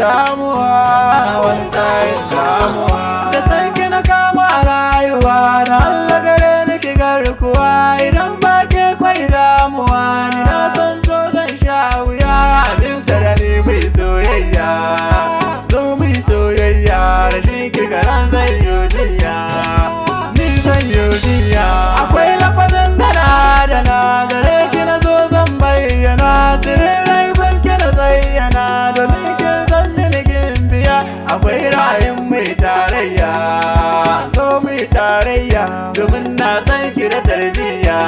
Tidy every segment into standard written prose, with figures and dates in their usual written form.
damuwa, wani sa'in damuwa. Da san ki na kama rayuwa, da Allah gare ni ki garkuwa. Idan ba ke kwai damuwa, ni na san to zan sha wuya. Abin tara ni mai soyayya, zo mai soyayya. Rashin ki garan zan yi jinya, ni zan yi jinya. Akwai lafazin da na adana, gare ki na zo zan bayyana. Sirrin raikon ki na zayyana, domin kin san mini gimbiya. Akwai ra'ayin mai tarayya, so mai tarayya, domin na san ki da tarbiyya.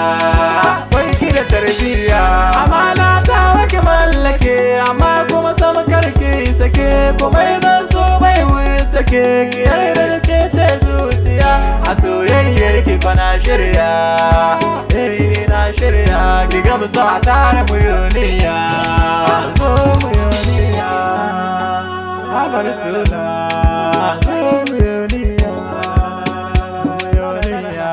Akwai ki da tarbiyya, amana ta wake mallake, amma kuma sama karki sake. Kuma zan so bai wuce ke, ki yarda da ke ce zuciya. A soyayyar ki fa na shirya, na shirya. Ki ga mu so a tare mu yuniya, so mu yuniya. Abar suna, so mu yuniya, yuniya,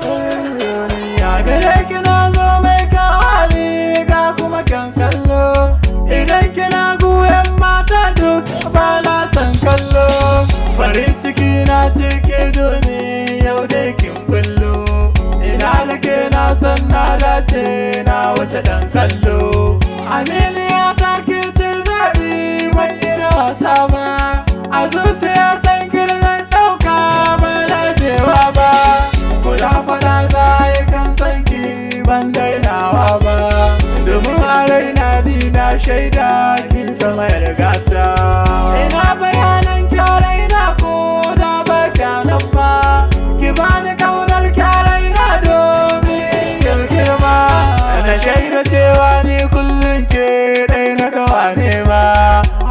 so mu yuniya. Gare ki na zo mai kawali, ga kuma kan kallo. Idan kina goyon mata duk ba na san kallo. Farin ciki na cike doni, yau dai kin bullo. Ina da ke na san na dace, na wuce dan kallo. Aminiya ta ke ce zaɓi, ban yi da wasa ba. A zuciya san girman ɗauka, ba na jewa ba. Kula fada za yi kan sanki, ban dainawa ba. Domin a raina ni na shaida, kin zama yar gata. Ina bayanan kyarai na ko da ba kyanan ma. Ki bani kaunar kyarai na domin yin girma. Na shaida cewa ni kullum ke ɗai na kawa nema.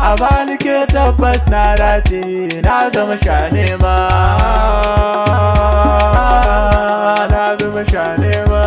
A bani ke tabbas na dace, na zama sha nema, na zama sha nema.